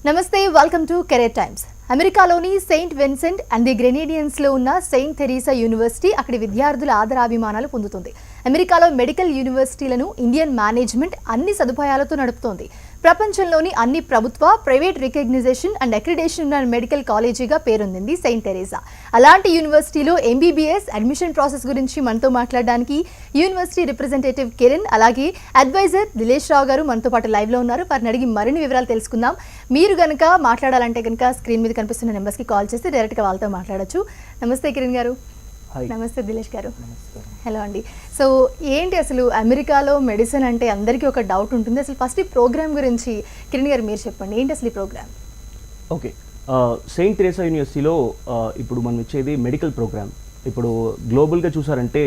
నమస్తే, welcome to career times. అమెరికాలోని Saint Vincent and the గ్రెనేడియన్స్లో ఉన్న సెయింట్ థెరీసా యూనివర్సిటీ అక్కడి విద్యార్థుల ఆదరాభిమానాలు పొందుతుంది. అమెరికాలో మెడికల్ యూనివర్సిటీలను ఇండియన్ మేనేజ్మెంట్ అన్ని సదుపాయాలతో నడుపుతోంది. ప్రపంచంలోని అన్ని ప్రభుత్వ, ప్రైవేట్ రికగ్నిజేషన్ అండ్ అక్రిడేషన్ ఉన్న మెడికల్ కాలేజీగా పేరొందింది సెయింట్ థెరీసా. అలాంటి యూనివర్సిటీలో ఎంబీబీఎస్ అడ్మిషన్ ప్రాసెస్ గురించి మనతో మాట్లాడడానికి యూనివర్సిటీ రిప్రజెంటేటివ్ కిరణ్, అలాగే అడ్వైజర్ దిలేష్ రావు గారు మనతో పాటు లైవ్లో ఉన్నారు. వారిని అడిగి మరిన్ని వివరాలు తెలుసుకుందాం. మీరు కనుక మాట్లాడాలంటే కనుక స్క్రీన్ మీద కనిపిస్తున్న నెంబర్స్కి కాల్ చేసి డైరెక్ట్గా వాళ్ళతో మాట్లాడచ్చు. నమస్తే కిరణ్ గారు. నమస్తే దిలేష్ గారు. హలో అండి. సో ఏంటి అసలు అమెరికాలో మెడిసిన్ అంటే అందరికీ ఒక డౌట్ ఉంటుంది. అసలు ఫస్ట్ ఈ ప్రోగ్రామ్ గురించి కిరణ్ గారు మీరు చెప్పండి, ఏంటి అసలు ఈ ప్రోగ్రామ్? ఓకే, సెయింట్ థెరీసా యూనివర్సిటీలో ఇప్పుడు మనం ఇచ్చేది మెడికల్ ప్రోగ్రామ్. ఇప్పుడు గ్లోబల్గా చూసారంటే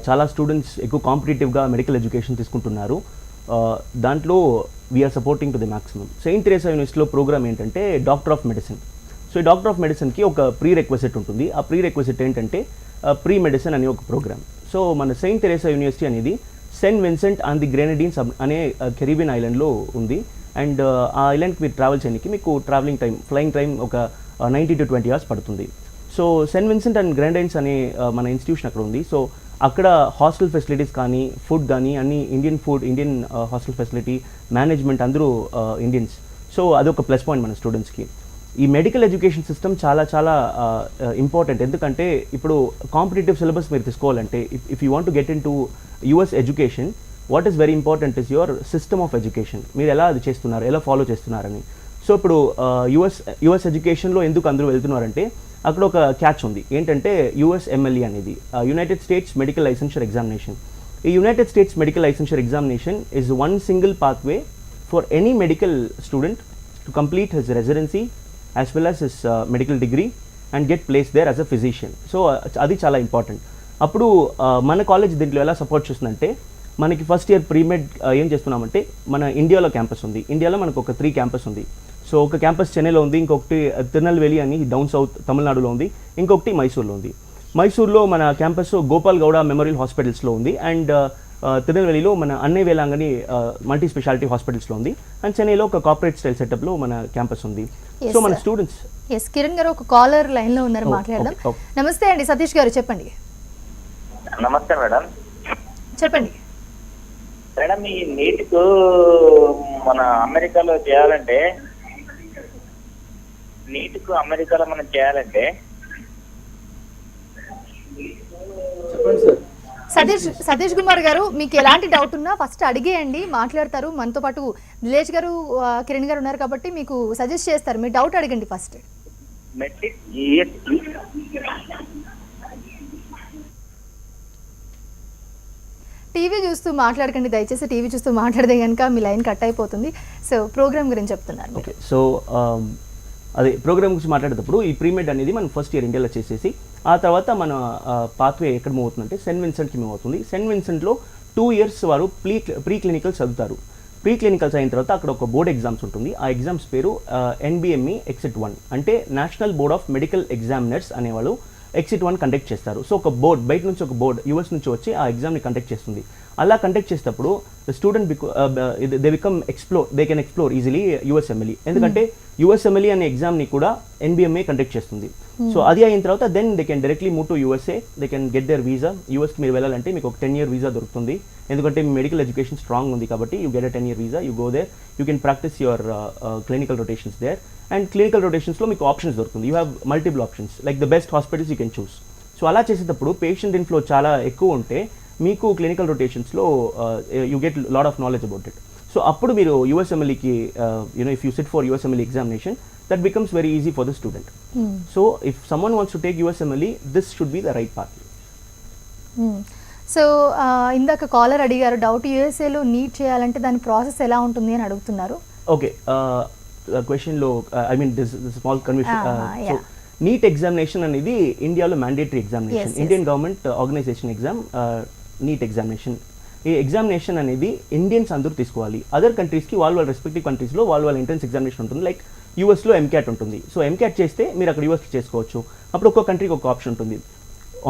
చాలా స్టూడెంట్స్ ఎక్కువ కాంపిటేటివ్గా మెడికల్ ఎడ్యుకేషన్ తీసుకుంటున్నారు. దాంట్లో we are supporting to the maximum. Saint Theresa యూనివర్సిటీలో ప్రోగ్రామ్ ఏంటంటే డాక్టర్ ఆఫ్ మెడిసిన్. సో ఈ డాక్టర్ ఆఫ్ మెడిసిన్కి ఒక ప్రీ రిక్వెసిట్ ఉంటుంది. ఆ ప్రీ రిక్వెసిట్ ఏంటంటే ప్రీ మెడిసిన్ అనే ఒక ప్రోగ్రామ్. సో మన సెయింట్ థెరీసా యూనివర్సిటీ అనేది సెయింట్ విన్సెంట్ అండ్ ది గ్రెనేడియన్స్ అనే కెరీబియన్ ఐలాండ్లో ఉంది. అండ్ ఆ ఐలాండ్కి మీరు ట్రావెల్ చేయడానికి మీకు ట్రావెలింగ్ టైం, ఫ్లయింగ్ టైం ఒక 90 to 20 hours పడుతుంది. సో సెయింట్ విన్సెంట్ అండ్ గ్రెనేడియన్స్ అనే మన ఇన్స్టిట్యూషన్ అక్కడ ఉంది. సో అక్కడ హాస్టల్ ఫెసిలిటీస్ కానీ, ఫుడ్ కానీ అన్ని Indian food, Indian hostel facility, management అందరూ ఇండియన్స్. సో అదొక ప్లస్ పాయింట్ మన స్టూడెంట్స్కి. ఈ మెడికల్ ఎడ్యుకేషన్ సిస్టమ్ చాలా చాలా ఇంపార్టెంట్. ఎందుకంటే ఇప్పుడు కాంపిటేటివ్ సిలబస్ మీరు తీసుకోవాలంటే, if you want to get in to US education, what is very important is your system of education. మీరు ఎలా అది చేస్తున్నారు, ఎలా ఫాలో చేస్తున్నారని. సో ఇప్పుడు యుఎస్ ఎడ్యుకేషన్లో ఎందుకు అందరూ వెళ్తున్నారంటే అక్కడ ఒక క్యాచ్ ఉంది. ఏంటంటే USMLE అనేది United States medical licensure examination. ఈ United States medical licensure examination is one single pathway for any medical student to complete his residency as well as his medical degree and get placed there as a physician. So అది చాలా important. అప్పుడు మన college దీంట్లో ఎలా support చేస్తుందంటే, మనకి first year premed ఏం చేస్తున్నామంటే, మన ఇండియాలో క్యాంపస్ ఉంది. ఇండియాలో మనకు ఒక 3 క్యాంపస్ ఉంది. సో ఒక క్యాంపస్ చెన్నైలో ఉంది, ఇంకొకటి తిరునల్వేలి అని డౌన్ సౌత్ తమిళనాడులో ఉంది, ఇంకొకటి మైసూర్లో ఉంది. మైసూర్లో మన క్యాంపస్ గోపాల్ గౌడ మెమోరియల్ హాస్పిటల్స్లో ఉంది. అండ్ తిరునెల్వేలిలో మన అన్నే వేలాంగని మల్టీ స్పెషాలిటీ హాస్పిటల్స్లో ఉంది. అండ్ చెన్నైలో ఒక కార్పొరేట్ స్టైల్ సెటప్లో మన క్యాంపస్ ఉంది. సో మన స్టూడెంట్స్. ఎస్, కిరణ్ గారు ఒక కాలర్ లైన్లో ఉన్నారు, మాట్లాడదాం. నమస్తే అండి, సతీష్ గారు చెప్పండి. నమస్తే మేడం. చెప్పండి మేడం, ఈ నీట్కు మన అమెరికాలో చేయాలంటే, నీట్కు అమెరికాలో మనం చేయాలంటే చెప్పండి సార్. సతీష్ కుమార్ గారు, మీకు ఎలాంటి డౌట్ ఉన్నా ఫస్ట్ అడిగేయండి, మాట్లాడతారు. మనతో పాటు దిలేష్ గారు, కిరణ్ గారు ఉన్నారు కాబట్టి మీకు సజెస్ట్ చేస్తారు. మీరు డౌట్ అడగండి ఫస్ట్. టీవీ చూస్తూ మాట్లాడకండి దయచేసి. టీవీ చూస్తూ మాట్లాడితే కనుక మీ లైన్ కట్ అయిపోతుంది. సో ప్రోగ్రామ్ గురించి చెప్తున్నారు. ఓకే, సో అదే ప్రోగ్రామ్ గురించి మాట్లాడేటప్పుడు ఈ ప్రీమెడ్ అనేది మనం ఫస్ట్ ఇయర్ ఇండియాలో చేసేసి, ఆ తర్వాత మన పాత్వే ఎక్కడ మూవ్ అవుతుందంటే సెయింట్ విన్సెంట్కి మూవ్ అవుతుంది. సెయింట్ విన్సెంట్లో 2 years వారు ప్రీ క్లినికల్స్ చదువుతారు. ప్రీ క్లినికల్స్ అయిన తర్వాత అక్కడ ఒక బోర్డ్ ఎగ్జామ్స్ ఉంటుంది. ఆ ఎగ్జామ్స్ పేరు NBME Exit 1, అంటే national board of medical examiners అనేవాళ్ళు Exit 1 కండక్ట్ చేస్తారు. సో ఒక బోర్డ్, బయట నుంచి ఒక బోర్డ్ US నుంచి వచ్చి ఆ ఎగ్జామ్ని కండక్ట్ చేస్తుంది. అలా కండక్ట్ చేసేటప్పుడు student they can explore easily USMLE. ఎందుకంటే USMLE అనే ఎగ్జామ్ని కూడా NBMA కండక్ట్ చేస్తుంది. సో అది అయిన తర్వాత then they can directly move to USA. They can get there visa. యూఎస్కి మీరు వెళ్ళాలంటే మీకు ఒక 10-year వీసా దొరుకుతుంది. ఎందుకంటే మీ మెడికల్ ఎడ్యుకేషన్ స్ట్రాంగ్ ఉంది కాబట్టి you get a 10-year visa. You go there, you can practice your clinical rotations there. And clinical రొటేషన్స్లో మీకు ఆప్షన్స్ దొరుకుతుంది. You have multiple options, like the best hospitals you can choose. So అలా చేసేటప్పుడు patient inflow చాలా ఎక్కువ ఉంటే మీకు క్లినికల్ రొటేషన్స్లో you get lot of knowledge about it. So అప్పుడు మీరు USMLEకి if you sit for USMLE examination, that becomes very easy for the student. So if someone wants to take USMLE, this should be the right path. So ఇందాక caller అడిగారు doubt, యూఎస్ఏలో NEET చేయాలంటే దాని process ఎలా ఉంటుంది అని అడుగుతున్నారు. Okay, క్వశ్చన్లో I mean this small confusion. So NEET examination అనేది ఇండియాలో mandatory examination, Indian government organisation exam, NEET examination. ఈ ఎగ్జామినేషన్ అనేది ఇండియన్స్ అందరూ తీసుకోవాలి. అదర్ కంట్రీస్కి వాళ్ళ రెస్పెక్టివ్ కంట్రీస్లో వాళ్ళ ఎంట్రన్స్ ఎగ్జామినేషన్ ఉంటుంది. లైక్ యూఎస్లో MCAT ఉంటుంది. సో MCAT చేస్తే మీరు అక్కడ యూఎస్కి చేసుకోవచ్చు. అప్పుడు ఒక్కో కంట్రీకి ఒక ఆప్షన్ ఉంటుంది.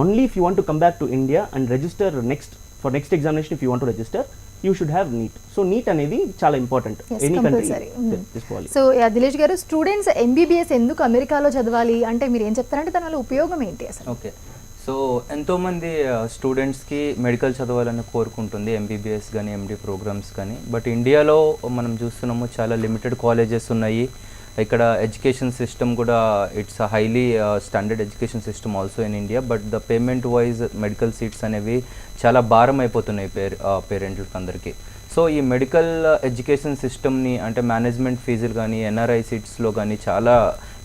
Only if you want to come back to India and register next examination, if you want to register, you should have NEET. So NEET అనేది చాలా important Yes, any country compulsory. తీసుకోవాలి. సో దిలేష్ గారు, students MBBS ఎందుకు అమెరికాలో చదవాలి అంటే మీరు ఏం చెప్తారంటే దానివల్ల ఉపయోగం ఏంటి అసలు? ఓకే, సో ఎంతోమంది స్టూడెంట్స్కి మెడికల్ చదవాలని కోరుకుంటుంది, ఎంబీబీఎస్ కానీ ఎండి ప్రోగ్రామ్స్ కానీ. బట్ ఇండియాలో మనం చూస్తున్నాము చాలా లిమిటెడ్ కాలేజెస్ ఉన్నాయి. ఇక్కడ ఎడ్యుకేషన్ సిస్టమ్ కూడా it's highly standard education system also in India. But the payment wise medical seats అనేవి చాలా భారం అయిపోతున్నాయి పేరెంట్లకు అందరికీ. సో ఈ మెడికల్ ఎడ్యుకేషన్ సిస్టమ్ని అంటే మేనేజ్మెంట్ ఫీజులు కానీ ఎన్ఆర్ఐ సీట్స్లో కానీ చాలా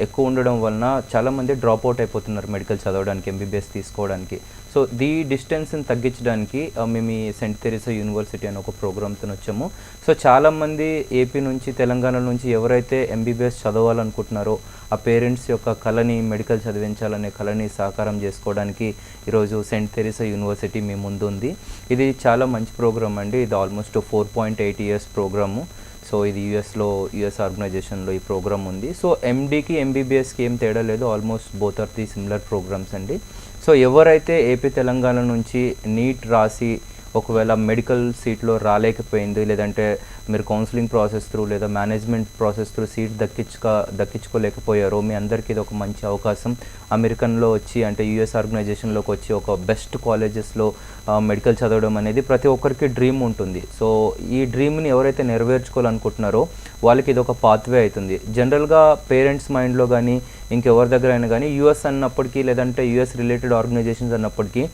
ఎక్కువ ఉండడం వలన చాలామంది డ్రాప్ అవుట్ అయిపోతున్నారు మెడికల్ చదవడానికి, ఎంబీబీఎస్ తీసుకోవడానికి. సో ఈ డిస్టెన్స్ని తగ్గించడానికి మేము ఈ సెయింట్ తెరీసా యూనివర్సిటీ అనే ఒక ప్రోగ్రామ్తో వచ్చాము. సో చాలామంది ఏపీ నుంచి, తెలంగాణ నుంచి ఎవరైతే ఎంబీబీఎస్ చదవాలనుకుంటున్నారో ఆ పేరెంట్స్ యొక్క కళని, మెడికల్ చదివించాలనే కళని సాకారం చేసుకోవడానికి ఈరోజు సెయింట్ తెరీసా యూనివర్సిటీ మీ ముందు ఉంది. ఇది చాలా మంచి ప్రోగ్రామ్ అండి. ఇది ఆల్మోస్ట్ 4.8 years ప్రోగ్రాము. సో ఇది యుఎస్ ఆర్గనైజేషన్లో ఈ ప్రోగ్రామ్ ఉంది. సో ఎండీకి ఎంబీబీఎస్కి ఏం తేడా లేదు, almost both are the similar programmes అండి. సో ఎవరైతే ఏపీ తెలంగాణ నుంచి నీట్ రాసి ఒకవేళ మెడికల్ సీట్లో రాలేకపోయింది, లేదంటే మీరు కౌన్సిలింగ్ ప్రాసెస్ త్రూ లేదా మేనేజ్మెంట్ ప్రాసెస్ త్రూ సీట్ దక్కించుకోలేకపోయారో మీ అందరికీ ఇది ఒక మంచి అవకాశం. అమెరికన్లో వచ్చి అంటే యూఎస్ ఆర్గనైజేషన్లోకి వచ్చి ఒక బెస్ట్ కాలేజెస్లో మెడికల్ చదవడం అనేది ప్రతి ఒక్కరికి డ్రీమ్ ఉంటుంది. సో ఈ డ్రీమ్ని ఎవరైతే నెరవేర్చుకోవాలనుకుంటున్నారో వాళ్ళకి ఇది ఒక పాత్వే అవుతుంది. జనరల్గా పేరెంట్స్ మైండ్లో కానీ ఇంకెవరి దగ్గర అయినా కానీ యూఎస్ అన్నప్పటికీ లేదంటే యూఎస్ రిలేటెడ్ ఆర్గనైజేషన్స్ అన్నప్పటికీ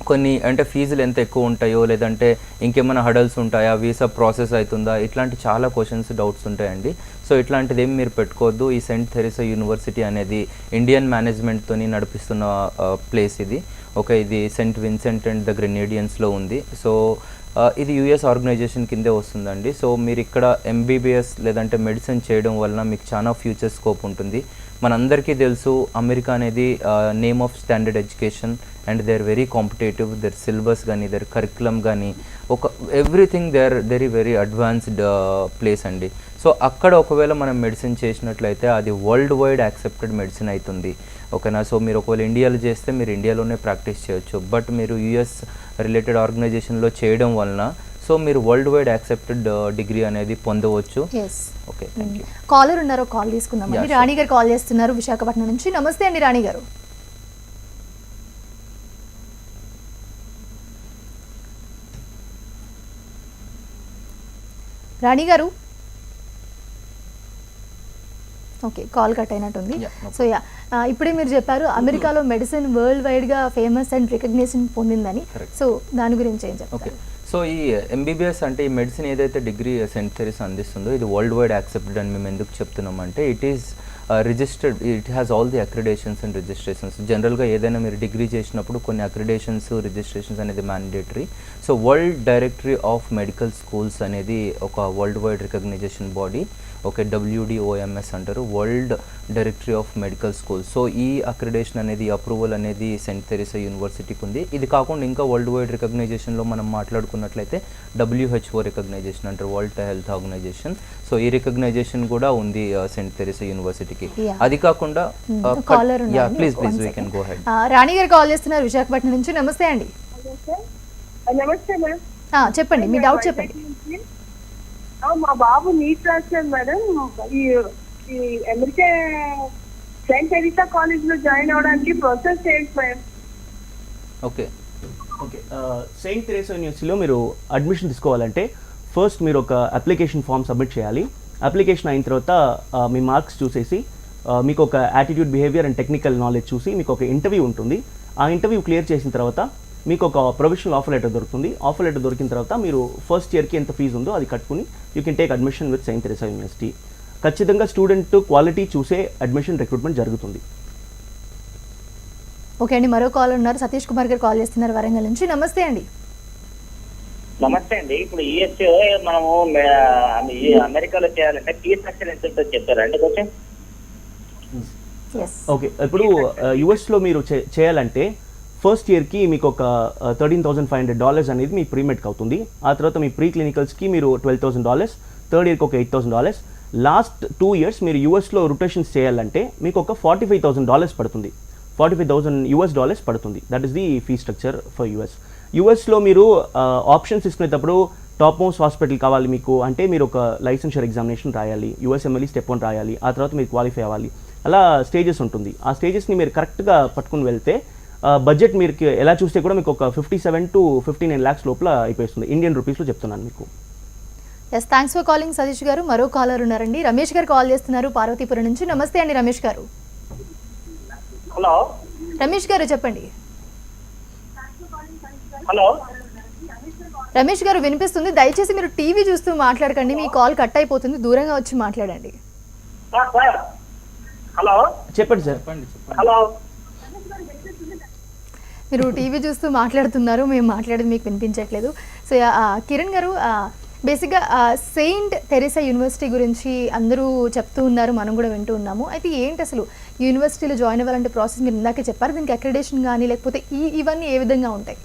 కొన్ని అంటే ఫీజులు ఎంత ఎక్కువ ఉంటాయో, లేదంటే ఇంకేమైనా హడల్స్ ఉంటాయా, వీసా ప్రాసెస్ అవుతుందా, ఇట్లాంటి చాలా క్వశ్చన్స్, డౌట్స్ ఉంటాయండి. సో ఇట్లాంటిది ఏమి మీరు పెట్టుకోవద్దు. ఈ సెయింట్ తెరీసా యూనివర్సిటీ అనేది ఇండియన్ మేనేజ్మెంట్తో నడిపిస్తున్న ప్లేస్ ఇది. ఓకే, ఇది సెయింట్ విన్సెంట్ అండ్ ద గ్రెనేడియన్స్లో ఉంది. సో ఇది యుఎస్ ఆర్గనైజేషన్ కిందే వస్తుందండి. సో మీరు ఇక్కడ ఎంబీబీఎస్ లేదంటే మెడిసిన్ చేయడం వలన మీకు చాలా ఫ్యూచర్ స్కోప్ ఉంటుంది. మనందరికీ తెలుసు అమెరికా అనేది name of standard education and they are very competitive. Their syllabus కానీ, దేర్ కరికులం కానీ, ఒక everything they are very advanced place అండి. సో అక్కడ ఒకవేళ మనం మెడిసిన్ చేసినట్లయితే అది వరల్డ్ వైడ్ యాక్సెప్టెడ్ మెడిసిన్ అవుతుంది. ఓకేనా. సో మీరు ఒకవేళ ఇండియాలో చేస్తే మీరు ఇండియాలోనే ప్రాక్టీస్ చేయొచ్చు. బట్ మీరు యుఎస్ రిలేటెడ్ ఆర్గనైజేషన్లో చేయడం వలన సో మీరు వరల్డ్ వైడ్ యాక్సెప్టెడ్ డిగ్రీ అనేది పొందవచ్చు. Okay, thank you. కాలర్ ఉన్నారు, కాల్ తీసుకుందామండి. రాణి గారు కాల్ చేస్తున్నారు విశాఖపట్నం నుంచి. నమస్తే అండి రాణి గారు. రాణి గారు, ఓకే, కాల్ కట్ అయినట్టుంది. సో ఇప్పుడే మీరు చెప్పారు అమెరికాలో మెడిసిన్ వరల్డ్ వైడ్గా ఫేమస్ అండ్ రికగ్నిషన్ పొందిందని. సో దాని గురించి ఏం చెప్తారు? సో ఈ ఎంబీబీఎస్ అంటే ఈ మెడిసిన్ ఏదైతే డిగ్రీ సెయింట్ తెరీసా అందిస్తుందో ఇది వరల్డ్ వైడ్ యాక్సెప్టెడ్ అని మేము ఎందుకు చెప్తున్నామంటే it is registered, it has all the accreditations and registrations. జనరల్గా ఏదైనా మీరు డిగ్రీ చేసినప్పుడు కొన్ని అక్రిడేషన్స్, రిజిస్ట్రేషన్స్ అనేది mandatory. So world directory of medical schools అనేది ఒక world wide recognition body. Okay, WDOMS అంటారు, world directory of medical schools. So ఈ అక్రిడేషన్ అనేది, అప్రూవల్ అనేది సెయింట్ తెరీసా యూనివర్సిటీకి ఉంది. ఇది కాకుండా ఇంకా వరల్డ్ వైడ్ రికగ్నైజేషన్లో మనం మాట్లాడుకున్నట్లయితే WHO రికగ్నైజేషన్ అంటారు, వరల్డ్ హెల్త్ ఆర్గనైజేషన్. సో ఈ రికగ్నైజేషన్ కూడా ఉంది సెయింట్ తెరీసా యూనివర్సిటీకి. అది కాకుండా please we can go head. Rani garu call చేస్తున్నారు విశాఖపట్నం నుంచి. నమస్తే అండి. నమస్తే మేడం. చెప్పండి, మీ డౌట్ చెప్పండి. మా బాబు నీట్ రాశాడు మేడం. ఈ అమెరికా సెయింట్ తెరీసా కాలేజ్ లో జాయిన్ అవడానికి ప్రాసెస్ ఏంటి మేడం? ఓకే, సెయింట్ తెరీసా యూనివర్సిటీలో మీరు అడ్మిషన్ తీసుకోవాలంటే ఫస్ట్ మీరు ఒక అప్లికేషన్ ఫామ్ సబ్మిట్ చేయాలి. అప్లికేషన్ అయిన తర్వాత మీ మార్క్స్ చూసేసి మీకు ఒక attitude, behaviour and technical knowledge చూసి మీకు ఒక ఇంటర్వ్యూ ఉంటుంది. ఆ ఇంటర్వ్యూ క్లియర్ చేసిన తర్వాత మీకు ఒక ప్రొవిజనల్ ఆఫర్ లెటర్ దొరుకుతుంది. ఆఫర్ లెటర్ దొరికిన తర్వాత మీరు ఫస్ట్ ఇయర్కి ఎంత ఫీజు ఉందో అది కట్టుకుని you can take admission with Saint Teresa university. ఖచ్చితంగా స్టూడెంట్ క్వాలిటీ చూసే అడ్మిషన్ రిక్రూట్మెంట్ జరుగుతుంది. ఓకే అండి, మరో కాల్ ఉన్నారు. సతీష్ కుమార్ గారు కాల్ చేస్తున్నారు వరంగల్ నుంచి. నమస్తే అండి. నమస్తే అండి. ఇప్పుడు యుఎస్ మనము అమెరికాలో చేయాలంటే ఫీ స్ట్రక్చర్ ఎంత ఉంటుందో చెప్తారండి కొంచెం? ఓకే, ఇప్పుడు యుఎస్లో మీరు చేయాలంటే ఫస్ట్ ఇయర్కి మీకు ఒక $13,500 అనేది మీ ప్రీమెడ్కి అవుతుంది. ఆ తర్వాత మీ ప్రీ క్లినికల్స్కి మీరు $12,000, థర్డ్ ఇయర్కి ఒక $8,000. లాస్ట్ 2 years మీరు యూఎస్లో రొటేషన్స్ చేయాలంటే మీకు ఒక $45,000 పడుతుంది. $45,000 పడుతుంది. That is the fee structure for యూఎస్లో మీరు ఆప్షన్స్ తీసుకునేటప్పుడు టాప్ మోస్ట్ హాస్పిటల్ కావాలి మీకు అంటే మీరు ఒక లైసెన్షియర్ ఎగ్జామినేషన్ రాయాలి, యూఎస్ఎంఎల్ఈ స్టెప్ 1 రాయాలి, ఆ తర్వాత మీరు క్వాలిఫై అవ్వాలి. అలా స్టేజెస్ ఉంటుంది. ఆ స్టేజెస్ని మీరు కరెక్ట్గా పట్టుకుని వెళ్తే బడ్జెట్ మీరు ఎలా చూస్తే కూడా మీకు ఒక 57 to 59 lakhs లోపల అయిపోతుంది. ఇండియన్ రూపీస్లో చెప్తున్నాను మీకు. Yes, thanks for calling Satish గారు. మరో కాలర్ ఉన్నారండి, రమేష్ గారు కాల్ చేస్తున్నారు పార్వతీపురం నుంచి. నమస్తే అండి రమేష్ గారు. హలో రమేష్ గారు చెప్పండి. హలో రమేష్ గారు వినిపిస్తుంది. దయచేసి మీరు టీవీ చూస్తూ మాట్లాడకండి, మీ కాల్ కట్ అయిపోతుంది, దూరంగా వచ్చి మాట్లాడండి. సార్ హలో చెప్పండి సార్. హలో మీరు టీవీ చూస్తూ మాట్లాడుతున్నారు, మేము మాట్లాడేది మీకు వినిపించట్లేదు. సో కిరణ్ గారు, బేసిక్గా సెయింట్ తెరీసా యూనివర్సిటీ గురించి అందరూ చెప్తూ ఉన్నారు, మనం కూడా వింటూ ఉన్నాము. అయితే ఏంటి అసలు యూనివర్సిటీలో జాయిన్ అవ్వాలంటే ప్రాసెస్ మీరు ఇందాకే చెప్పారు, దీనికి అక్రిడేషన్ కానీ లేకపోతే ఇవన్నీ ఏ విధంగా ఉంటాయి?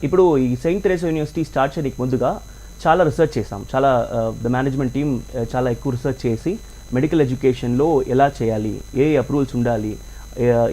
ఇప్పుడు ఈ సెయింట్ తెరీసా యూనివర్సిటీ స్టార్ట్ చేయడానికి ముందుగా చాలా రీసెర్చ్ చేసాం. చాలా ద మేనేజ్మెంట్ టీమ్ చాలా ఎక్కువ రీసెర్చ్ చేసి మెడికల్ ఎడ్యుకేషన్లో ఎలా చేయాలి, ఏ అప్రూవల్స్ ఉండాలి.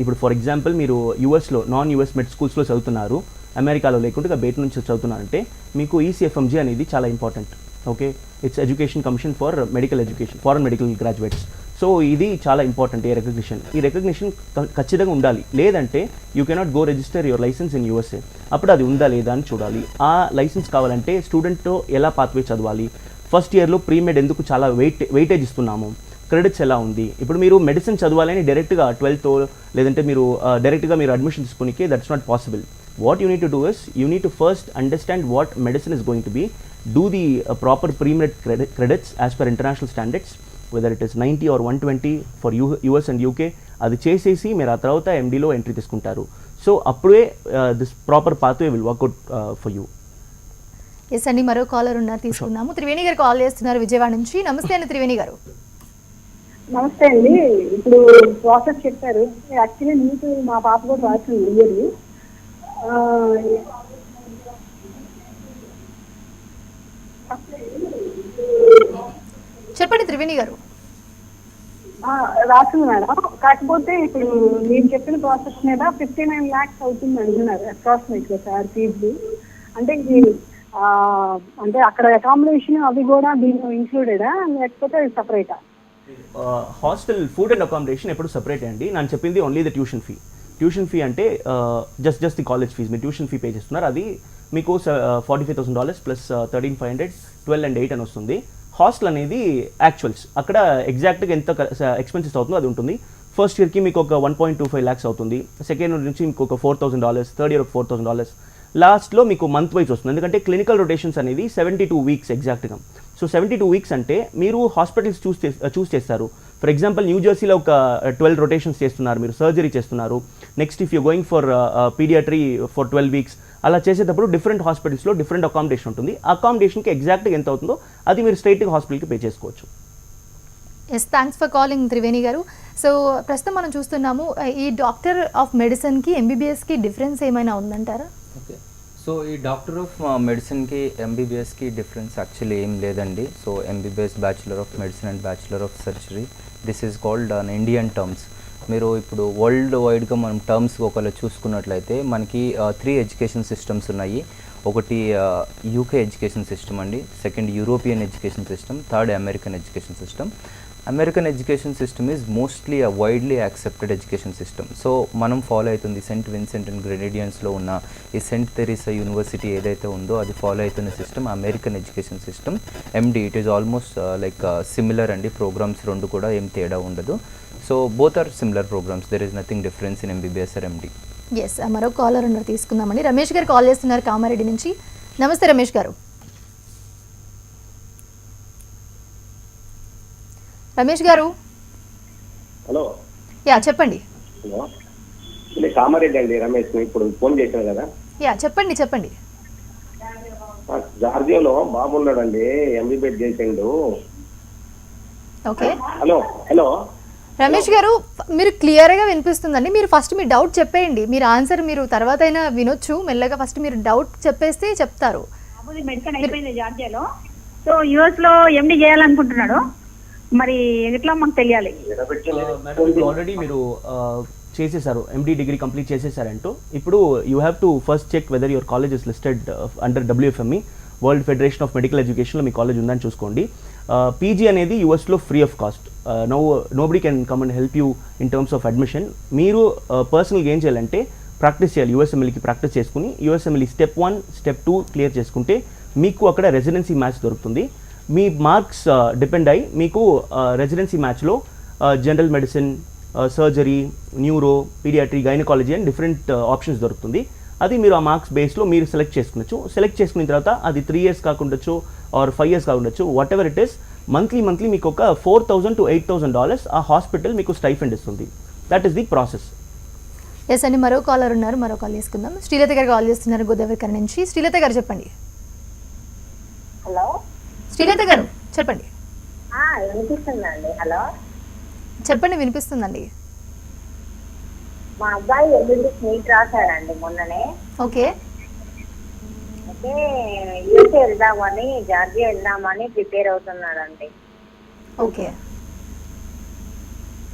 ఇప్పుడు ఫర్ ఎగ్జాంపుల్ మీరు యూఎస్లో నాన్ యూఎస్ మెడ్ స్కూల్స్లో చదువుతున్నారు, అమెరికాలో లేకుంటే బయట నుంచి చదువుతున్నారంటే మీకు ఈసీఎఫ్ఎంజీ అనేది చాలా important. Okay, it's education commission for medical education, foreign medical graduates. So ఇది చాలా ఇంపార్టెంట్ ఈ రికగ్నిషన్ ఖచ్చితంగా ఉండాలి. లేదంటే you cannot go register your licence in USA. అప్పుడు అది ఉందా లేదా అని చూడాలి. ఆ లైసెన్స్ కావాలంటే స్టూడెంట్ ఎలా పాత్వే చదవాలి, ఫస్ట్ ఇయర్లో ప్రీమెడ్ ఎందుకు చాలా వెయిటేజ్ ఇస్తున్నాము, క్రెడిట్స్ ఎలా ఉంది. ఇప్పుడు మీరు మెడిసిన్ చదవాలని డైరెక్ట్గా 12th లేదంటే మీరు డైరెక్ట్గా మీరు అడ్మిషన్ తీసుకునికే that's not possible. What you need to do is you need to first understand what medicine is going to be, do the proper premed credits as per international standards, whether it is 90 or 120 for US and UK. అది చేసేసి మీరు ఆ తర్వాత ఎండీలో entry తీసుకుంటారు. So అప్పుడే this proper pathway will work out for you. Yes అండి, మరో కాలర్ ఉన్నారు, తీసుకున్నాము. త్రివేణి గారు కాల్ చేస్తున్నారు విజయవాడ నుంచి. నమస్తే అండి త్రివేణి గారు. నమస్తే అండి. ఇప్పుడు ప్రాసెస్ చెప్పారు. యాక్చువల్లీ నీకు మా పాప కూడా రాసింది ఇయర్. చెప్పండి త్రివేణి గారు. రాసింది మేడం. కాకపోతే ఇప్పుడు నేను చెప్పిన ప్రాసెస్ మీద 59 lakhs అవుతుంది అంటున్నారు అప్రాక్సిమేట్ గా సార్ ఫీజు. అంటే అంటే అక్కడ అకామిడేషన్ అవి కూడా దీనిలో ఇంక్లూడెడా లేకపోతే సపరేటా? హాస్టల్ ఫుడ్ అండ్ అకామిడేషన్ ఎప్పుడు సపరేట్ అండి. నేను చెప్పింది only the tuition fee. Tuition fee అంటే జస్ట్ ది కాలేజ్ ఫీజ్. మీరు ట్యూషన్ ఫీ పే చేస్తున్నారు, అది మీకు $45,000 ప్లస్ 13,500, 12 and 8 అని వస్తుంది. హాస్టల్ అనేది యాక్చువల్స్, అక్కడ ఎగ్జాక్ట్గా ఎంత ఎక్స్పెన్సెస్ అవుతుందో అది ఉంటుంది. ఫస్ట్ ఇయర్కి మీకు ఒక 1.25 lakhs అవుతుంది, సెకండ్ ఇయర్ నుంచి మీకు ఒక $4,000, థర్డ్ ఇయర్ ఒక $4,000, లాస్ట్లో మీకు మంత్ వైజ్ వస్తుంది. ఎందుకంటే క్లినికల్ రొటేషన్స్ అనేది 72 weeks ఎగ్జాక్ట్గా. సో 72 weeks అంటే మీరు హాస్పిటల్స్ చూస్ చేస్తారు. ఫర్ ఎగ్జాంపుల్ న్యూ జెర్సీలో ఒక 12 rotations చేస్తున్నారు, మీరు సర్జరీ చేస్తున్నారు. Next if you going for pediatry for 12 weeks, అలా చేసేటప్పుడు డిఫరెంట్ హాస్పిటల్స్లో డిఫరెంట్ అకామిడేషన్ ఉంటుంది. అకామిడేషన్కి ఎగ్జాక్ట్గా ఎంత అవుతుందో అది మీరు స్ట్రైట్గా హాస్పిటల్కి పే చేసుకోవచ్చు. Yes, thanks for calling Triveni గారు. సో ప్రస్తుతం మనం చూస్తున్నాము, ఈ డాక్టర్ ఆఫ్ మెడిసిన్కి ఎంబీబీఎస్కి డిఫరెన్స్ ఏమైనా ఉందంటారా? ఓకే, సో ఈ డాక్టర్ ఆఫ్ మెడిసిన్కి ఎంబీబీఎస్కి డిఫరెన్స్ యాక్చువల్లీ ఏం లేదండి. So MBBS bachelor of medicine and bachelor of surgery, this is called an Indian terms. మీరు ఇప్పుడు వరల్డ్ వైడ్గా మనం టర్మ్స్ ఒకవేళ చూసుకున్నట్లయితే మనకి 3 ఎడ్యుకేషన్ సిస్టమ్స్ ఉన్నాయి. ఒకటి యూకే ఎడ్యుకేషన్ సిస్టమ్ అండి, second European education system, third American education system. American education system is mostly a widely accepted education system. So మనం ఫాలో అవుతుంది సెయింట్ విన్సెంట్ అండ్ గ్రెనేడియన్స్లో ఉన్న ఈ సెయింట్ తెరీసా యూనివర్సిటీ ఏదైతే ఉందో అది ఫాలో అవుతున్న system American education system. MD it is almost like similar అండి. Programmes రెండు కూడా ఏం తేడా ఉండదు. So both are similar programmes, there is nothing difference in MBBS or MD. Yes, మరో కాలర్ ఉన్నారు, తీసుకుందామండి. రమేష్ గారు కాల్ చేస్తున్నారు కామారెడ్డి నుంచి. నమస్తే రమేష్ గారు. రమేష్ గారు. హలో. యా చెప్పండి. హలో, కామారెడ్డి అండి, రమేష్. ఇప్పుడు ఫోన్ చేశాను కదా. యా చెప్పండి. జార్జియాలో బాబు ఉన్నాడండి, ఎంబీబీఎస్ చేసిండు. ఓకే. హలో రమేష్ గారు, మీరు క్లియర్గా వినిపిస్తుందండి. మీరు ఫస్ట్ మీ డౌట్ చెప్పేయండి, మీరు ఆన్సర్ మీరు తర్వాత అయినా వినొచ్చు మెల్లగా. ఫస్ట్ మీరు డౌట్ చెప్పేస్తే చెప్తారు. మెడిసిన్ అయిపోయింది జార్జియాలో, సో యూఎస్ లో ఎండి చేయాలనుకుంటున్నాడు. మరి ఎట్లా మాకు తెలియాలి? ఆల్రెడీ మీరు చేసేసారు, ఎండి డిగ్రీ కంప్లీట్ చేసేసారంటూ. ఇప్పుడు you have to first check whether your college is listed under WFME. World federation of medical ఎడ్యుకేషన్లో మీ కాలేజ్ ఉందని చూసుకోండి. పీజీ అనేది యూఎస్లో free of cost. Nobody can come and help you in terms of admission. మీరు పర్సనల్గా ఏం చేయాలంటే ప్రాక్టీస్ చేయాలి. యూఎస్ఎంఎల్కి ప్రాక్టీస్ చేసుకుని యూఎస్ఎంఎల్ స్టెప్ 1 స్టెప్ 2 క్లియర్ చేసుకుంటే మీకు అక్కడ రెసిడెన్సీ మ్యాచ్ దొరుకుతుంది. మీ మార్క్స్ డిపెండ్ అయ్యి మీకు రెసిడెన్సీ మ్యాచ్లో general medicine, surgery, neuro, pediatry, gynaecology అని డిఫరెంట్ ఆప్షన్స్ దొరుకుతుంది. అది మీరు ఆ మార్క్స్ బేస్లో మీరు సెలెక్ట్ చేసుకునొచ్చు. సెలెక్ట్ చేసుకున్న తర్వాత అది 3 years కాకుండొచ్చు ఆర్ 5 years కాకుండొచ్చు, whatever it is. Monthly మీకు ఒక $4,000 to $8,000 ఆ హాస్పిటల్ మీకు స్టైఫండ్ ఇస్తుంది. That is the process. Yes అండి, మరో కాలర్ ఉన్నారు, మరో కాల్ చేసుకుందాం. శ్రీలత గారు కాల్ చేస్తున్నారు గోదావరికర్ నుంచి. శ్రీలత గారు చెప్పండి. హలో శ్రీలత గారు చెప్పండి. వినిపిస్తుందండి. హలో చెప్పండి, వినిపిస్తుందండి. మా అబ్బాయి ఎంబీబీఎస్ నీట్ రాశాడండి మొన్ననే. ఓకే. అయితే యూఎస్ఏ వెళ్దామని, జార్జియా వెళ్దామని ప్రిపేర్ అవుతున్నాడండి. ఓకే.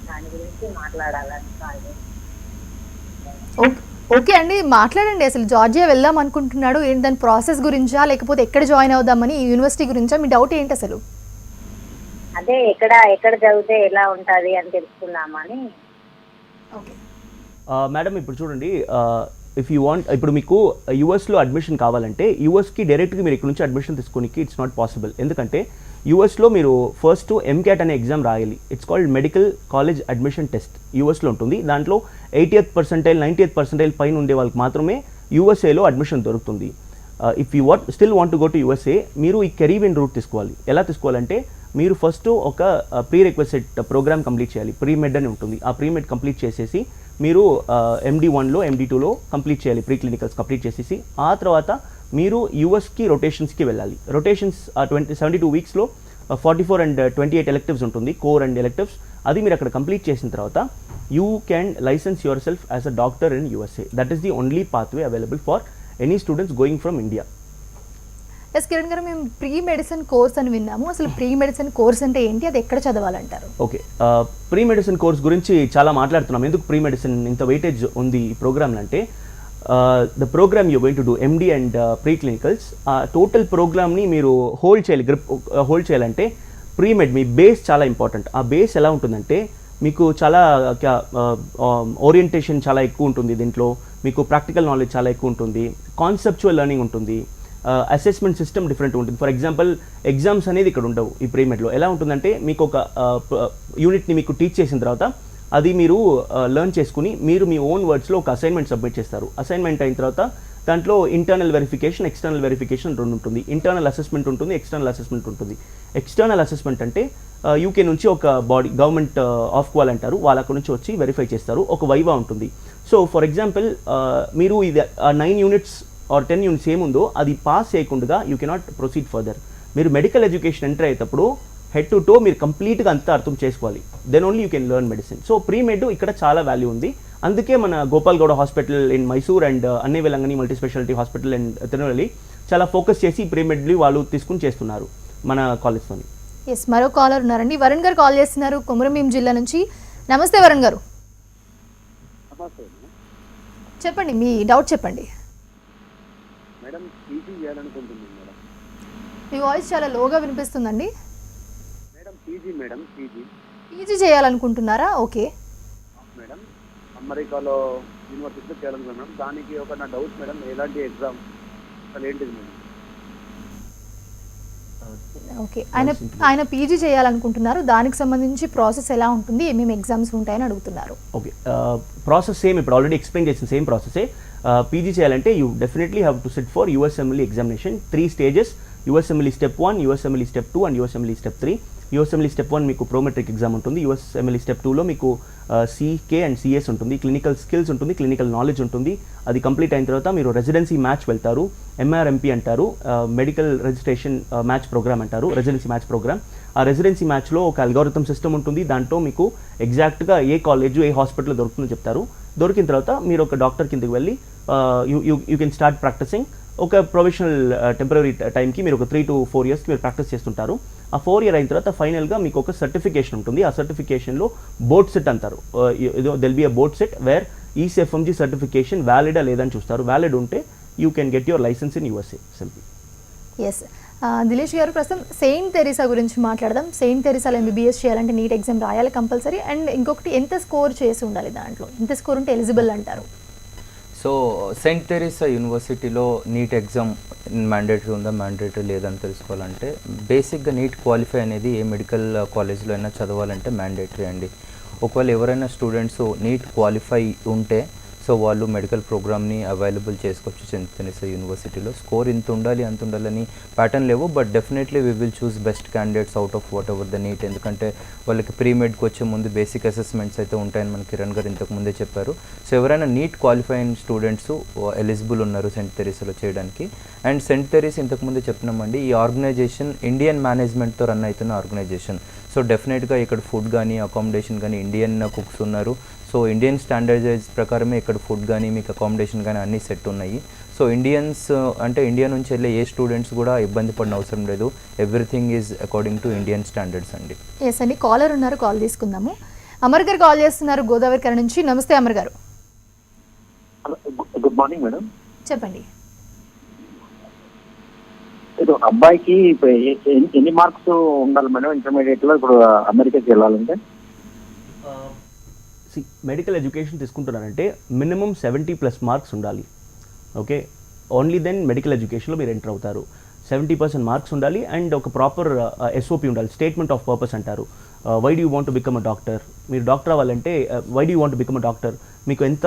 దాని గురించి మాట్లాడాలని కాల్ చేశాను. ఓకే అండి, మాట్లాడండి. అసలు జార్జియా వెళ్దాం అనుకుంటున్నాడు, ఏంటి దాని ప్రాసెస్ గురించా లేకపోతే ఎక్కడ జాయిన్ అవుదామని, ఈ యూనివర్సిటీ గురించా? మీ డౌట్ ఏంటి అసలు? అదే ఎక్కడ చదివితే ఎలా ఉంటుంది అని తెలుసుకుందామని. ఓకే మేడం, ఇప్పుడు చూడండి, ఇఫ్ యూ వాంట్, ఇప్పుడు మీకు యూఎస్లో అడ్మిషన్ కావాలంటే యూఎస్కి డైరెక్ట్గా మీరు ఇక్కడ నుంచి అడ్మిషన్ తీసుకోనికి ఇట్స్ నాట్ పాసిబుల్. ఎందుకంటే యూఎస్లో మీరు ఫస్ట్ MCAT అనే ఎగ్జామ్ రాయాలి. It's called medical college admission test. యూఎస్లో ఉంటుంది. దాంట్లో 80th percentile 90th percentile పైన ఉండే వాళ్ళకి మాత్రమే యూఎస్ఏలో అడ్మిషన్ దొరుకుతుంది. If you still want to go to USA, మీరు ఈ కెరీవిన్ రూట్ తీసుకోవాలి. ఎలా తీసుకోవాలంటే మీరు ఫస్ట్ ఒక ప్రీ రిక్వెసిట్ ప్రోగ్రామ్ కంప్లీట్ చేయాలి. ప్రీమెడ్ అని ఉంటుంది. ఆ ప్రీమెడ్ కంప్లీట్ చేసేసి మీరు MD1లో MD2లో కంప్లీట్ చేయాలి. ప్రీ క్లినికల్స్ కంప్లీట్ చేసేసి ఆ తర్వాత మీరు యూఎస్కి రొటేషన్స్కి వెళ్ళాలి. రొటేషన్స్ 72 weeksలో 44 and 28 electives ఉంటుంది, కోర్ అండ్ ఎలెక్టివ్స్. అది మీరు అక్కడ కంప్లీట్ చేసిన తర్వాత you can license yourself as a doctor in USA. That is the only pathway available for any students going from India. Yes Kiran గారు, మేము ప్రీ మెడిసిన్ కోర్స్ అని విన్నాము. అసలు ప్రీ మెడిసిన్ కోర్స్ అంటే ఏంటి, అది ఎక్కడ చదవాలంటారు? ఓకే, ప్రీ మెడిసిన్ కోర్స్ గురించి చాలా మాట్లాడుతున్నాం. ఎందుకు ప్రీ మెడిసిన్ ఇంత వెయిటేజ్ ఉంది ఈ ప్రోగ్రామ్లో అంటే, the programme you going to do MD and preclinicals, ఆ టోటల్ ప్రోగ్రామ్ని మీరు హోల్డ్ చేయాలి. హోల్డ్ చేయాలంటే ప్రీమెడ్ మీ బేస్ చాలా ఇంపార్టెంట్. ఆ బేస్ ఎలా ఉంటుందంటే మీకు చాలా ఓరియంటేషన్ చాలా ఎక్కువ ఉంటుంది. దీంట్లో మీకు ప్రాక్టికల్ నాలెడ్జ్ చాలా ఎక్కువ ఉంటుంది, కాన్సెప్చువల్ లెర్నింగ్ ఉంటుంది, అసెస్మెంట్ సిస్టమ్ డిఫరెంట్ ఉంటుంది. ఫర్ ఎగ్జాంపుల్ ఎగ్జామ్స్ అనేది ఇక్కడ ఉండవు. ఈ ప్రీమెడ్లో ఎలా ఉంటుందంటే మీకు ఒక యూనిట్ని మీకు టీచ్ చేసిన తర్వాత అది మీరు లెర్న్ చేసుకుని మీరు మీ ఓన్ వర్డ్స్లో ఒక అసైన్మెంట్ సబ్మిట్ చేస్తారు. అసైన్మెంట్ అయిన తర్వాత దాంట్లో ఇంటర్నల్ వెరిఫికేషన్, ఎక్స్టర్నల్ వెరిఫికేషన్ రెండు ఉంటుంది. ఇంటర్నల్ అసెస్మెంట్ ఉంటుంది, ఎక్స్టర్నల్ అసెస్మెంట్ ఉంటుంది. ఎక్స్టర్నల్ అసెస్మెంట్ అంటే యూకే నుంచి ఒక బాడీ, గవర్నమెంట్ ఆఫ్ క్వాల్ అంటారు, వాళ్ళ అక్కడ నుంచి వచ్చి వెరిఫై చేస్తారు. ఒక వైవా ఉంటుంది. సో ఫర్ ఎగ్జాంపుల్ మీరు ఇది 9 units ఆర్ 10 units ఏముందో అది పాస్ చేయకుండా యూ కెనాట్ ప్రొసీడ్ ఫర్దర్. మీరు మెడికల్ ఎడ్యుకేషన్ ఎంటర్ అయ్యేటప్పుడు హెడ్ టు టో మీరు కంప్లీట్గా అంతా అర్థం చేసుకోవాలి. Then only you can learn medicine. So premed ఇక్కడ చాలా వాల్యూ ఉంది. అందుకే మన Gopal Gowda hospital in Mysore and Annai Velankanni multi speciality hospital in Tirunelveli చాలా ఫోకస్ చేసి ప్రీమెడ్లీ వాళ్ళు తీసుకుని చేస్తున్నారు మన కాలేజ్తోని. ఎస్, మరో కాలర్ ఉన్నారండి. వరుణ్ గారు కాల్ చేస్తున్నారు కొమరంభీం జిల్లా నుంచి. నమస్తే వరుణ్ గారు, చెప్పండి మీ డౌట్ చెప్పండి. మేడం పీజీ చేయాలనుకుంటున్నాను మేడం. మీ వాయిస్ చాలా లోగా వినిపిస్తుందండి. మేడం పీజీ పీజీ చేయాలనుకుంటున్నారా? ఓకే మేడం, అమెరికాలో యూనివర్సిటీలో చేయాలనుకున్నాం. దానికి ఒక నా డౌట్ మేడం, ఎలాంటి ఎగ్జామ్ అసలు ఏంటిది మేడం? ఓకే, ఆయన పీజీ చేయాలనుకుంటున్నారు. దానికి సంబంధించి ప్రాసెస్ ఎలా ఉంటుంది, ఏమేమి ఎగ్జామ్స్ ఉంటాయని అడుగుతున్నారు. ఓకే, ప్రాసెస్ సేమ్, ఇప్పుడు ఆల్రెడీ ఎక్స్ప్లెయిన్ చేసిన సేమ్ ప్రాసెసే. పీజీ చేయాలంటే you definitely have to SIT for USMLE examination. 3 stages: USMLE Step 1, USMLE Step 2 and USMLE Step 3. USMLE Step 1 మీకు ప్రోమెట్రిక్ ఎగ్జామ్ ఉంటుంది. USMLE Step 2లో మీకు CK అండ్ CS ఉంటుంది, clinical skills ఉంటుంది, clinical knowledge ఉంటుంది. అది complete అయిన తర్వాత మీరు రెసిడెన్సీ మ్యాచ్ వెళ్తారు. MRMP అంటారు, మెడికల్ రిజిస్ట్రేషన్ మ్యాచ్ ప్రోగ్రామ్ అంటారు, రెసిడెన్సీ మ్యాచ్ ప్రోగ్రామ్. ఆ రెసిడెన్సీ మ్యాచ్లో ఒక అల్గోరిథం సిస్టమ్ ఉంటుంది. దాంట్లో మీకు ఎగ్జాక్ట్గా ఏ కాలేజ్ ఏ హాస్పిటల్లో దొరుకుతుందో చెప్తారు. దొరికిన తర్వాత మీరు ఒక డాక్టర్ కిందకి వెళ్ళి యూ కెన్ స్టార్ట్ ప్రాక్టీసింగ్. ఒక ప్రొఫెషనల్ టెంపరీ టైంకి మీరు ఒక 3 to 4 years మీరు ప్రాక్టీస్ చేస్తుంటారు. ఆ 4 year అయిన తర్వాత ఫైనల్గా మీకు ఒక సర్టిఫికేషన్ ఉంటుంది. ఆ సర్టిఫికేషన్లో బోర్డ్ సెట్ అంటారు. They'll be a board set where ECFMG certification వ్యాలిడా లేదని చూస్తారు. వ్యాలిడ్ ఉంటే you can get your licence in USA simply. Yes Dilesh garu, ప్రస్తుతం సెయింట్ తెరీసా గురించి మాట్లాడదాం. సెయింట్ తెరీసాలో ఎంబీబీఎస్ చేయాలంటే నీట్ ఎగ్జామ్ రాయాలి కంపల్సరీ. అండ్ ఇంకొకటి, ఎంత స్కోర్ చేసి ఉండాలి దాంట్లో, ఎంత స్కోర్ ఉంటే ఎలిజిబుల్ అంటారు? సో సెయింట్ తెరీసా యూనివర్సిటీలో నీట్ ఎగ్జామ్ మ్యాండేటరీ ఉందా, మ్యాండేటరీ లేదని తెలుసుకోవాలంటే బేసిక్గా నీట్ క్వాలిఫై అనేది ఏ మెడికల్ కాలేజ్లో అయినా చదవాలంటే మ్యాండేటరీ అండి. ఒకవేళ ఎవరైనా స్టూడెంట్స్ నీట్ క్వాలిఫై ఉంటే సో వాళ్ళు మెడికల్ ప్రోగ్రామ్ని అవైలబుల్ చేసుకోవచ్చు సెయింట్ తెరీసా యూనివర్సిటీలో. స్కోర్ ఇంత ఉండాలి అంత ఉండాలని ప్యాటర్న్ లేవు, but definitely we will choose best candidates out of whatever the NEET. ఎందుకంటే వాళ్ళకి ప్రీ మెడ్కి వచ్చే ముందు బేసిక్ అసెస్మెంట్స్ అయితే ఉంటాయని మన కిరణ్ గారు ఇంతకు ముందే చెప్పారు. సో ఎవరైనా నీట్ క్వాలిఫై అయిన స్టూడెంట్స్ ఎలిజిబుల్ ఉన్నారు సెయింట్ తెరీసాలో చేయడానికి. అండ్ సెయింట్ తెరీసా ఇంతకుముందే చెప్పినామండి, ఈ ఆర్గనైజేషన్ ఇండియన్ మేనేజ్మెంట్తో రన్ అవుతున్న ఆర్గనైజేషన్. సో డెఫినెట్గా ఇక్కడ ఫుడ్ కానీ అకామిడేషన్ కానీ ఇండియన్ కుక్స్ ఉన్నారు. సో ఇండియన్ స్టాండర్డైజ్ ప్రకారమే ఇక్కడ ఫుడ్ కానీ మీకు అకామిడేషన్ కానీ అన్నీ సెట్ ఉన్నాయి. సో ఇండియన్స్ అంటే ఇండియా నుంచి వెళ్ళే ఏ స్టూడెంట్స్ కూడా ఇబ్బంది పడిన అవసరం లేదు. Everything is according to Indian standards అండి. ఎస్ అండి, కాలర్ ఉన్నారు, కాల్ తీసుకుందాము. అమర్ గారు కాల్ చేస్తున్నారు గోదావరి కర నుంచి. నమస్తే అమర్ గారు. Good morning madam. చెప్పండి. అబ్బాయికి ఎన్ని మార్క్స్ ఉండాలి మేడం ఇంటర్మీడియట్ లో ఇప్పుడు అమెరికాకి వెళ్ళాలంటే? మెడికల్ ఎడ్యుకేషన్ తీసుకుంటున్నారంటే మినిమం 70+ మార్క్స్ ఉండాలి. ఓకే, ఓన్లీ దెన్ మెడికల్ ఎడ్యుకేషన్లో మీరు ఎంటర్ అవుతారు. 70% మార్క్స్ ఉండాలి. అండ్ ఒక ప్రాపర్ ఎస్ఓపి ఉండాలి, స్టేట్మెంట్ ఆఫ్ పర్పస్ అంటారు. Why do you want to become a doctor, మీరు డాక్టర్ అవ్వాలంటే why do you want to become a doctor, మీకు ఎంత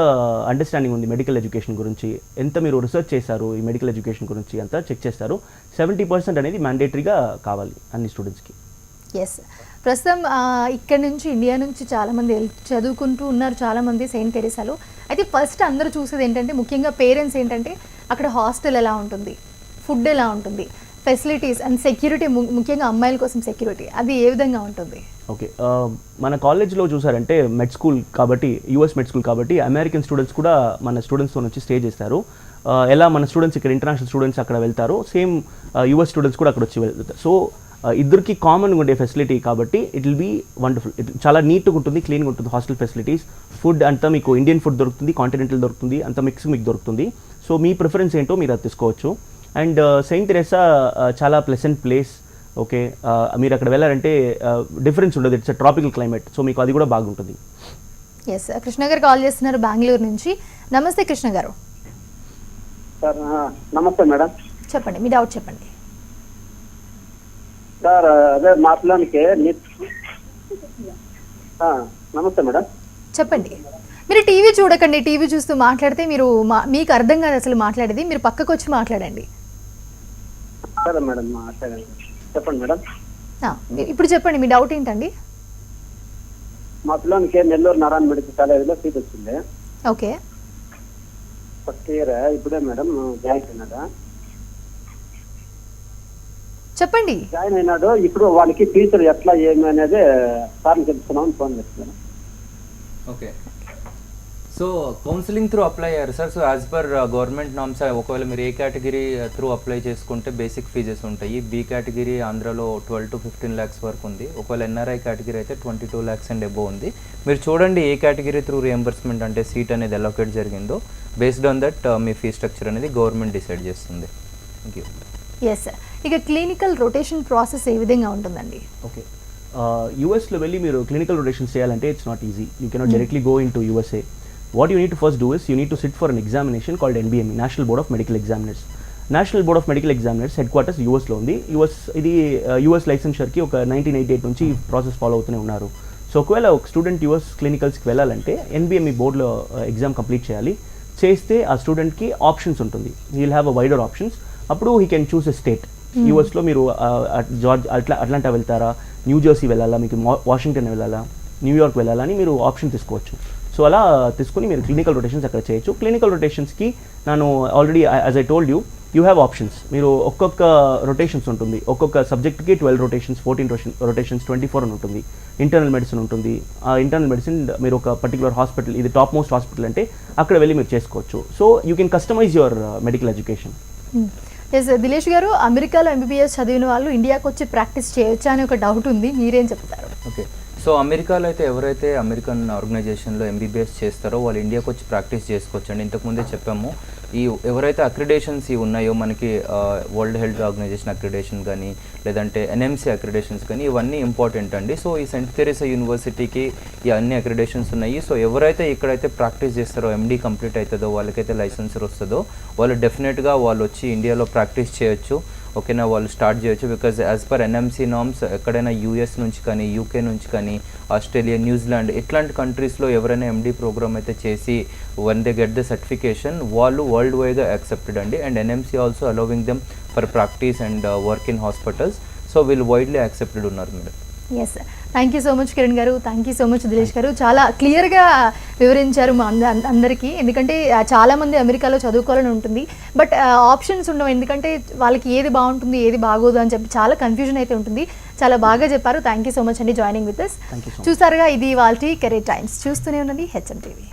అండర్స్టాండింగ్ ఉంది మెడికల్ ఎడ్యుకేషన్ గురించి, ఎంత మీరు రీసెర్చ్ చేశారు ఈ మెడికల్ ఎడ్యుకేషన్ గురించి అంతా చెక్ చేస్తారు. 70% అనేది మ్యాండేటరీగా కావాలి అన్ని స్టూడెంట్స్కి. ఎస్, ప్రస్తుతం ఇక్కడ నుంచి ఇండియా నుంచి చాలామంది చదువుకుంటూ ఉన్నారు, చాలామంది సెయింట్ తెరీసాలో. అయితే ఫస్ట్ అందరూ చూసేది ఏంటంటే, ముఖ్యంగా పేరెంట్స్ ఏంటంటే అక్కడ హాస్టల్ ఎలా ఉంటుంది, ఫుడ్ ఎలా ఉంటుంది, ఫెసిలిటీస్ అండ్ సెక్యూరిటీ, ముఖ్యంగా అమ్మాయిల కోసం సెక్యూరిటీ అది ఏ విధంగా ఉంటుంది? ఓకే, మన కాలేజ్లో చూసారంటే మెడ్ స్కూల్ కాబట్టి, యూఎస్ మెడ్ స్కూల్ కాబట్టి అమెరికన్ స్టూడెంట్స్ కూడా మన స్టూడెంట్స్తో వచ్చి స్టే చేస్తారు. ఎలా మన స్టూడెంట్స్ ఇక్కడ ఇంటర్నేషనల్ స్టూడెంట్స్ అక్కడ వెళ్తారో సేమ్ యూఎస్ స్టూడెంట్స్ కూడా అక్కడ వచ్చి వెళ్తారు. సో ఇద్దరికి కామన్గా ఉండే ఫెసిలిటీ కాబట్టి ఇట్ విల్ బీ వండర్ఫుల్. చాలా నీట్గా ఉంటుంది, క్లీన్గా ఉంటుంది హాస్టల్ ఫెసిలిటీస్. ఫుడ్ అంతా మీకు ఇండియన్ ఫుడ్ దొరుకుతుంది, కాంటినెంటల్ దొరుకుతుంది, అంత మిక్స్ మీకు దొరుకుతుంది. సో మీ ప్రిఫరెన్స్ ఏంటో మీరు అది తీసుకోవచ్చు. అండ్ సెయింట్ తెరీసా చాలా ప్లెసెంట్ ప్లేస్. ఓకే, మీరు అక్కడ వెళ్ళారంటే డిఫరెన్స్ ఉండదు, ఇట్స్ ట్రాపికల్ క్లైమేట్. సో మీకు అది కూడా బాగుంటుంది. ఎస్, కృష్ణ గారు కాల్ చేస్తున్నారు బెంగళూరు నుంచి. నమస్తే కృష్ణ గారు. సార్ నమస్తే మేడం. చెప్పండి, మీ డౌట్ చెప్పండి. సార్ అదే మా పిల్లలకి నమస్తే మేడం. చెప్పండి. మీరు టీవీ చూడకండి, టీవీ చూస్తూ మాట్లాడితే మీరు మీకు అర్థం కాదు అసలు మాట్లాడేది, మీరు పక్కకు వచ్చి మాట్లాడండి. సరే మేడం, చెప్పండి మేడం. ఇప్పుడు చెప్పండి, మీ డౌట్ ఏంటండి? మా పిల్లలకి నెల్లూరు నారాయణ మెడికల్ కాలేజీలో సీట్ వచ్చింది. ఓకే, ఫస్ట్ ఇయర్ ఇప్పుడే మేడం జాయిన్ అయినాడా? చెప్పండి. జాయిన్ అయినాడు. ఇప్పుడు వాళ్ళకి టీచర్ ఎట్లా ఏమి అనేది సార్ని తెలుసుకున్నామని ఫోన్ చేస్తున్నాను. Okay, so counselling through apply అయ్యారు sir. So as per government norms ఒకవేళ మీరు ఏ కేటగిరీ త్రూ అప్లై చేసుకుంటే బేసిక్ ఫీజెస్ ఉంటాయి. బి కేటగిరీ ఆంధ్రాలో 12 to 15 lakhs వరకు ఉంది. ఒకవేళ ఎన్ఆర్ఐ కేటగిరీ అయితే 22 lakhs అండ్ అబోవ్ ఉంది. మీరు చూడండి ఏ కేటగిరీ త్రూ రియంబర్స్మెంట్ అంటే సీట్ అనేది అలొకేట్ జరిగిందో. Based on that me fee structure అనేది గవర్నమెంట్ డిసైడ్ చేస్తుంది. Thank you. ఎస్, ఇక క్లినికల్ రొటేషన్ ప్రాసెస్ ఏ విధంగా ఉంటుందండి? ఓకే, యూఎస్లో వెళ్ళి మీరు క్లినికల్ రొటేషన్స్ చేయాలంటే it's not easy. You cannot directly go in to USA. What you need to first do is you need to sit for an examination called NBME, National Board of Medical Examiners. National Board of Medical Examiners headquarters US లో ఉంది. ఇది US లైసెన్షర్కి ఒక 1988 నుంచి ఈ process follow అవుతూనే ఉన్నారు. So ఒకవేళ ఒక స్టూడెంట్ US క్లినికల్స్కి వెళ్ళాలంటే NBME బోర్డులో ఎగ్జామ్ కంప్లీట్ చేయాలి. చేస్తే ఆ స్టూడెంట్కి ఆప్షన్స్ ఉంటుంది, he will have a wider options. అప్పుడు he can choose a state. యూఎస్లో మీరు అట్లాంటా వెళ్తారా, న్యూజెర్సీ వెళ్ళాలా, మీకు వాషింగ్టన్ వెళ్ళాలా, న్యూయార్క్ వెళ్ళాలా అని మీరు ఆప్షన్ తీసుకోవచ్చు. సో అలా తీసుకుని మీరు క్లినికల్ రొటేషన్స్ అక్కడ చేయొచ్చు. క్లినికల్ రొటేషన్స్కి నేను already as I told you have options. మీరు ఒక్కొక్క రొటేషన్స్ ఉంటుంది, ఒక్కొక్క సబ్జెక్ట్కి 12 rotations, 14 rotations, 24 అని ఉంటుంది. ఇంటర్నల్ మెడిసిన్ ఉంటుంది. ఆ ఇంటర్నల్ మెడిసిన్ మీరు ఒక పర్టికులర్ హాస్పిటల్, ఇది టాప్ మోస్ట్ హాస్పిటల్ అంటే అక్కడ వెళ్ళి మీరు చేసుకోవచ్చు. So you can customise your medical education. Yes, Dilesh garu, అమెరికాలో ఎంబీబీఎస్ చదివిన వాళ్ళు ఇండియాకి వచ్చి ప్రాక్టీస్ చేయొచ్చా అని ఒక డౌట్ ఉంది, మీరేం చెప్తారు? ఓకే, సో అమెరికాలో అయితే ఎవరైతే అమెరికన్ ఆర్గనైజేషన్లో ఎంబీబీఎస్ చేస్తారో వాళ్ళు ఇండియాకి వచ్చి ప్రాక్టీస్ చేసుకోవచ్చండి. ఇంతకుముందే చెప్పాము, ఈ ఎవరైతే అక్రిడేషన్స్ ఉన్నాయో మనకి వరల్డ్ హెల్త్ ఆర్గనైజేషన్ అక్రిడేషన్ కానీ లేదంటే ఎన్ఎంసీ అక్రిడేషన్స్ కానీ ఇవన్నీ ఇంపార్టెంట్ అండి. సో ఈ సెయింట్ తెరేసా యూనివర్సిటీకి ఈ అన్ని అక్రిడేషన్స్ ఉన్నాయి. సో ఎవరైతే ఇక్కడైతే ప్రాక్టీస్ చేస్తారో ఎండీ కంప్లీట్ అవుతుందో వాళ్ళకైతే లైసెన్సర్ వస్తుందో వాళ్ళు డెఫినెట్గా వాళ్ళు వచ్చి ఇండియాలో ప్రాక్టీస్ చేయొచ్చు. ఓకేనా, వాళ్ళు స్టార్ట్ చేయొచ్చు. Because as per NMC norms ఎక్కడైనా యూఎస్ నుంచి కానీ యూకే నుంచి కానీ ఆస్ట్రేలియా, న్యూజిలాండ్ ఇట్లాంటి కంట్రీస్లో ఎవరైనా ఎండీ ప్రోగ్రామ్ అయితే చేసి one they get the certification వాళ్ళు వరల్డ్ వైడ్గా యాక్సెప్టెడ్ అండి. And NMC also allowing them for practice and work in hospitals. So వీళ్ళు వైడ్లీ యాక్సెప్టెడ్ ఉన్నారు madam. Yes, thank you so much Kiran garu, thank you so much Dinesh garu. చాలా క్లియర్గా వివరించారు మా అందరికీ. ఎందుకంటే చాలామంది అమెరికాలో చదువుకోవాలని ఉంటుంది, బట్ ఆప్షన్స్ ఉండవు. ఎందుకంటే వాళ్ళకి ఏది బాగుంటుంది ఏది బాగోదు అని చెప్పి చాలా కన్ఫ్యూజన్ అయితే ఉంటుంది. చాలా బాగా చెప్పారు. థ్యాంక్ యూ సో మచ్ అండి జాయినింగ్ విత్ అస్. చూసారుగా, ఇది వాళ్ళ కెరీర్ టైమ్స్. చూస్తూనే ఉండండి హెచ్ఎం టీవీ.